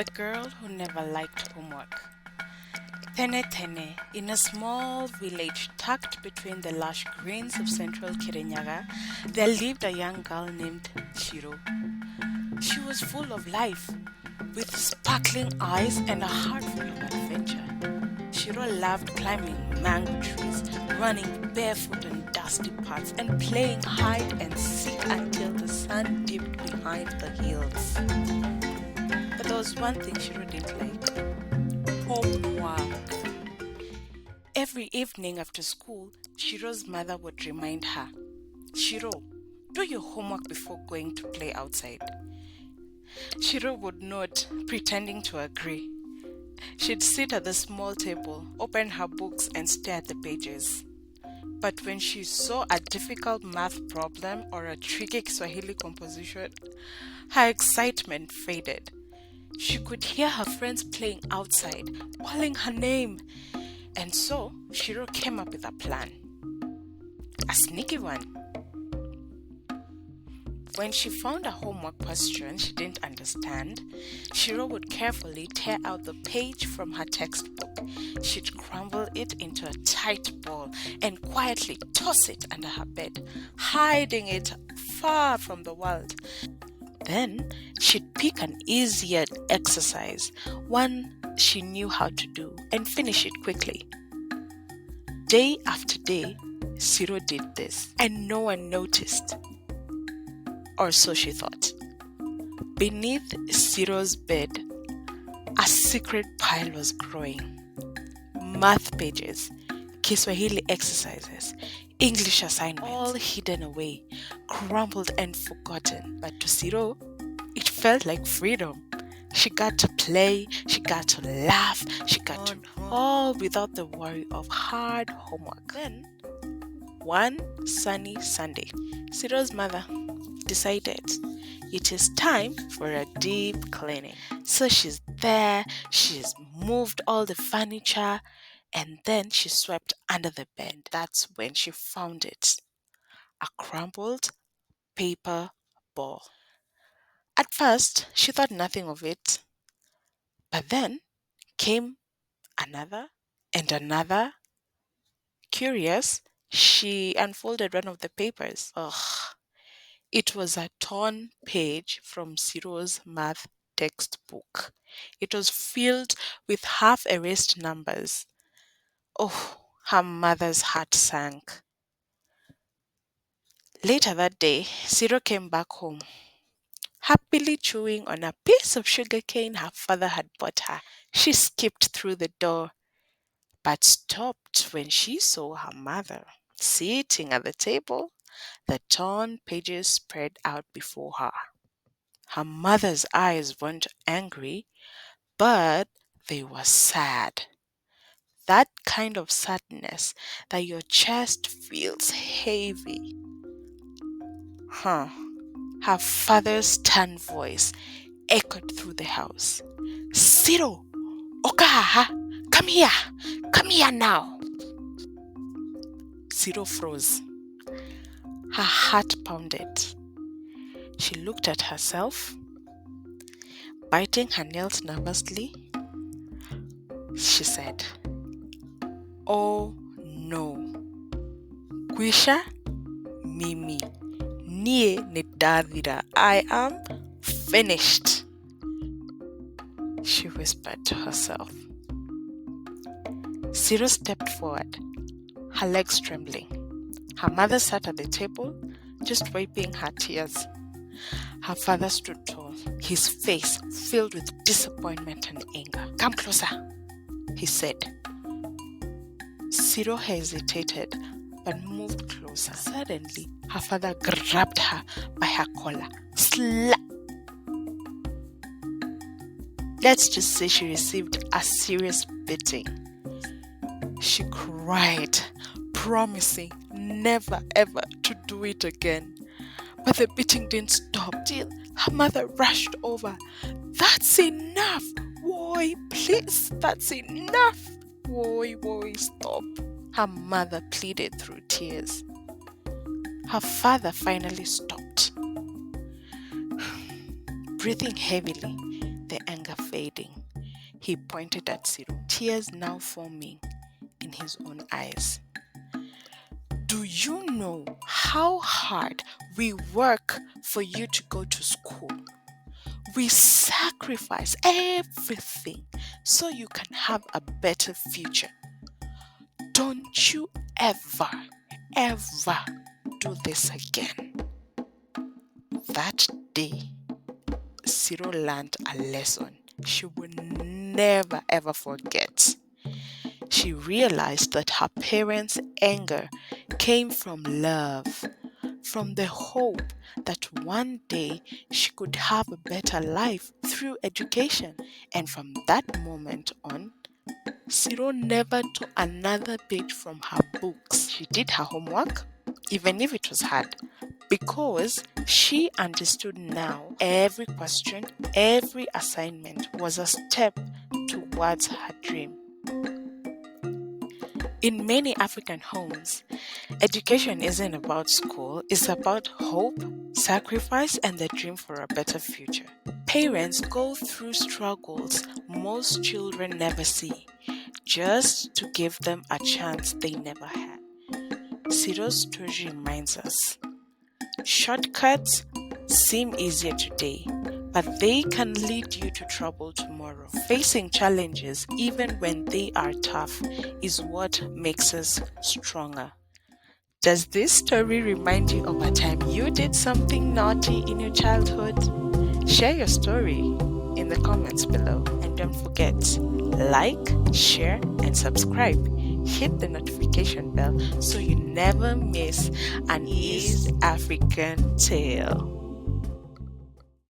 The girl who never liked homework. Tene Tene, in a small village tucked between the lush greens of central Kirinyaga, there lived a young girl named Shiro. She was full of life, with sparkling eyes and a heart full of adventure. Shiro loved climbing mango trees, running barefoot on dusty paths, and playing hide and seek until the sun dipped behind the hills. But there was one thing Shiro didn't like: homework. Every evening after school, Shiro's mother would remind her, "Shiro, do your homework before going to play outside." Shiro would nod, pretending to agree. She'd sit at the small table, open her books, and stare at the pages. But when she saw a difficult math problem or a tricky Swahili composition, her excitement faded. She could hear her friends playing outside, calling her name. And so, Shiro came up with a plan. A sneaky one. When she found a homework question she didn't understand, Shiro would carefully tear out the page from her textbook. She'd crumble it into a tight ball and quietly toss it under her bed, hiding it far from the world. Then she'd pick an easier exercise, one she knew how to do, and finish it quickly. Day after day, Shiro did this, and no one noticed. Or so she thought. Beneath Shiro's bed, a secret pile was growing. Math pages, Kiswahili exercises, English assignments, all hidden away, crumbled and forgotten. But to Shiro, it felt like freedom. She got to play, she got to laugh, she got to all without the worry of hard homework. Then, one sunny Sunday, Shiro's mother decided it is time for a deep cleaning. So she's there, she's moved all the furniture, and then she swept under the bed. That's when she found it: a crumpled paper ball. At first, she thought nothing of it, but then came another and another. Curious, she unfolded one of the papers. Ugh. It was a torn page from Shiro's math textbook. It was filled with half-erased numbers. Oh, her mother's heart sank. Later that day, Shiro came back home, happily chewing on a piece of sugar cane her father had bought her. She skipped through the door, but stopped when she saw her mother sitting at the table, the torn pages spread out before her. Her mother's eyes weren't angry, but they were sad. That kind of sadness that your chest feels heavy. Her father's stern voice echoed through the house. "Shiro, Okaha, come here now." Shiro froze. Her heart pounded. She looked at herself, biting her nails nervously. She said, "Oh no. Kwisha mimi. Nie nidadhira. I am finished," she whispered to herself. Shiro stepped forward, her legs trembling. Her mother sat at the table, just wiping her tears. Her father stood tall, his face filled with disappointment and anger. "Come closer," he said. Shiro hesitated, but moved closer. Suddenly, her father grabbed her by her collar. Slap! Let's just say she received a serious beating. She cried, promising never ever to do it again. But the beating didn't stop till her mother rushed over. "That's enough! Woy, please, that's enough! Woy, stop!" her mother pleaded through tears. Her father finally stopped. Breathing heavily, the anger fading, he pointed at Shiro, tears now forming in his own eyes. Do you know how hard we work for you to go to school? We sacrifice everything so you can have a better future. Don't you ever do this again. That day, Shiro learned a lesson she would never ever forget. She realized that her parents' anger came from love, from the hope that one day she could have a better life through education. And from that moment on, Shiro never took another page from her books. She did her homework, even if it was hard, because she understood now every question, every assignment was a step towards her dream. In many African homes, education isn't about school, it's about hope, sacrifice, and the dream for a better future. Parents go through struggles most children never see, just to give them a chance they never had. Shiro's story reminds us, shortcuts seem easier today, but they can lead you to trouble tomorrow. Facing challenges, even when they are tough, is what makes us stronger. Does this story remind you of a time you did something naughty in your childhood? Share your story in the comments below, and don't forget, like, share, and subscribe. Hit the notification bell so you never miss an East African tale.